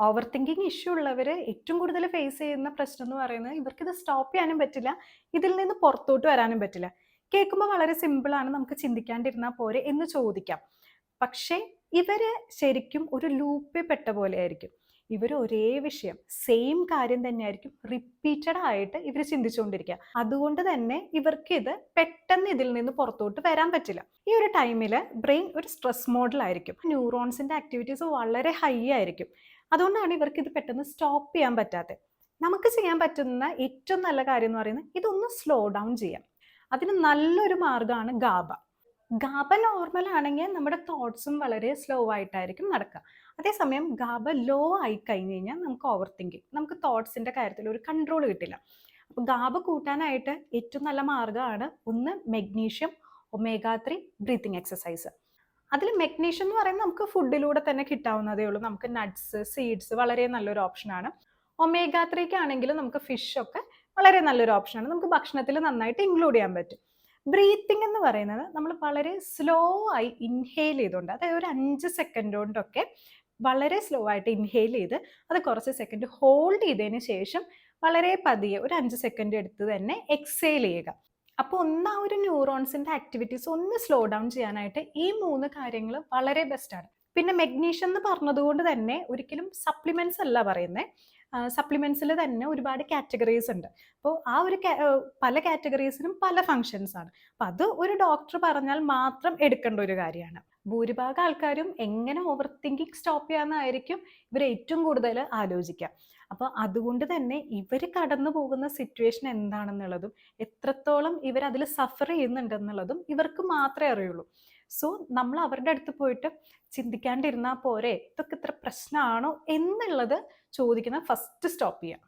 Over thinking issue ഉള്ളവർ ഏറ്റവും കൂടുതൽ ഫേസ് ചെയ്യുന്ന പ്രശ്നം എന്ന് പറയുന്നത് ഇവർക്കിത് സ്റ്റോപ്പ് ചെയ്യാനും പറ്റില്ല, ഇതിൽ നിന്ന് പുറത്തോട്ട് വരാനും പറ്റില്ല. കേൾക്കുമ്പോൾ വളരെ സിമ്പിളാണ്, നമുക്ക് ചിന്തിക്കാണ്ടിരുന്നാൽ പോരെ എന്ന് ചോദിക്കാം. പക്ഷേ ഇവര് ശരിക്കും ഒരു ലൂപ്പിൽ പെട്ട പോലെ ആയിരിക്കും. ഇവർ ഒരേ വിഷയം സെയിം കാര്യം തന്നെയായിരിക്കും റിപ്പീറ്റഡ് ആയിട്ട് ഇവർ ചിന്തിച്ചുകൊണ്ടിരിക്കുക. അതുകൊണ്ട് തന്നെ ഇവർക്ക് ഇത് പെട്ടെന്ന് ഇതിൽ നിന്ന് പുറത്തോട്ട് വരാൻ പറ്റില്ല. ഈ ഒരു ടൈമിൽ ബ്രെയിൻ ഒരു സ്ട്രെസ് മോഡിലായിരിക്കും. ന്യൂറോൺസിന്റെ ആക്ടിവിറ്റീസ് വളരെ ഹൈ ആയിരിക്കും. അതുകൊണ്ടാണ് ഇവർക്ക് ഇത് പെട്ടെന്ന് സ്റ്റോപ്പ് ചെയ്യാൻ പറ്റാത്തത്. നമുക്ക് ചെയ്യാൻ പറ്റുന്ന ഏറ്റവും നല്ല കാര്യം എന്ന് പറയുന്നത് ഇതൊന്ന് സ്ലോ ഡൗൺ ചെയ്യാം. അതിന് നല്ലൊരു മാർഗ്ഗമാണ് ഗാബ. ഗാബ നോർമൽ ആണെങ്കിൽ നമ്മുടെ തോട്ട്സും വളരെ സ്ലോ ആയിട്ടായിരിക്കും നടക്കുക. അതേസമയം ഗാബ ലോ ആയി കഴിഞ്ഞ് കഴിഞ്ഞാൽ നമുക്ക് ഓവർ തിങ്കിങ്, നമുക്ക് തോട്ട്സിന്റെ കാര്യത്തിൽ ഒരു കൺട്രോൾ കിട്ടില്ല. അപ്പോൾ ഗാബ കൂട്ടാനായിട്ട് ഏറ്റവും നല്ല മാർഗ്ഗമാണ് ഒന്ന് മെഗ്നീഷ്യം, ഒമേഗ 3 ബ്രീത്തിങ് എക്സസൈസ്. അതിൽ മെഗ്നീഷ്യം എന്ന് പറയുന്നത് നമുക്ക് ഫുഡിലൂടെ തന്നെ കിട്ടാവുന്നതേ ഉള്ളൂ. നമുക്ക് നട്ട്സ്, സീഡ്സ് വളരെ നല്ലൊരു ഓപ്ഷനാണ്. ഒമേഗ 3 ആണെങ്കിലും നമുക്ക് ഫിഷ് ഒക്കെ വളരെ നല്ലൊരു ഓപ്ഷനാണ്. നമുക്ക് ഭക്ഷണത്തിൽ നന്നായിട്ട് ഇൻക്ലൂഡ് ചെയ്യാൻ പറ്റും. ബ്രീത്തിങ് എന്ന് പറയുന്നത് നമ്മൾ വളരെ സ്ലോ ആയി ഇൻഹെയിൽ ചെയ്തുകൊണ്ട്, അതായത് ഒരു 5 സെക്കൻഡ് കൊണ്ടൊക്കെ വളരെ സ്ലോ ആയിട്ട് ഇൻഹെയിൽ ചെയ്ത് അത് കുറച്ച് സെക്കൻഡ് ഹോൾഡ് ചെയ്തതിന് ശേഷം വളരെ പതിയെ ഒരു 5 സെക്കൻഡ് എടുത്ത് തന്നെ എക്സെയിൽ ചെയ്യുക. അപ്പോൾ ഒന്ന് ആ ഒരു ന്യൂറോൺസിന്റെ ആക്ടിവിറ്റീസ് ഒന്ന് സ്ലോ ഡൗൺ ചെയ്യാനായിട്ട് ഈ 3 കാര്യങ്ങൾ വളരെ ബെസ്റ്റാണ്. പിന്നെ മെഗ്നീഷ്യം എന്ന് പറഞ്ഞതുകൊണ്ട് തന്നെ ഒരിക്കലും സപ്ലിമെന്റ്സ് അല്ല പറയുന്നത്. സപ്ലിമെന്റ്സിൽ തന്നെ ഒരുപാട് കാറ്റഗറീസ് ഉണ്ട്. അപ്പോൾ ആ ഒരു പല കാറ്റഗറീസിനും പല ഫങ്ഷൻസ് ആണ്. അപ്പം അത് ഒരു ഡോക്ടർ പറഞ്ഞാൽ മാത്രം എടുക്കേണ്ട ഒരു കാര്യമാണ്. ഭൂരിഭാഗം ആൾക്കാരും എങ്ങനെ ഓവർ തിങ്കിങ് സ്റ്റോപ്പ് ചെയ്യാമെന്നായിരിക്കും ഇവർ ഏറ്റവും കൂടുതൽ ആലോചിക്കുക. അപ്പോൾ അതുകൊണ്ട് തന്നെ ഇവർ കടന്നു പോകുന്ന സിറ്റുവേഷൻ എന്താണെന്നുള്ളതും എത്രത്തോളം ഇവർ അതിൽ സഫർ ചെയ്യുന്നുണ്ടെന്നുള്ളതും ഇവർക്ക് മാത്രമേ അറിയുള്ളൂ. സോ നമ്മൾ അവരുടെ അടുത്ത് പോയിട്ട് ചിന്തിക്കാണ്ടിരുന്നാൽ പോരെ, ഇതൊക്കെ ഇത്ര പ്രശ്നമാണോ എന്നുള്ളത് ചോദിക്കുന്ന ഫസ്റ്റ് സ്റ്റോപ്പ് ചെയ്യുക.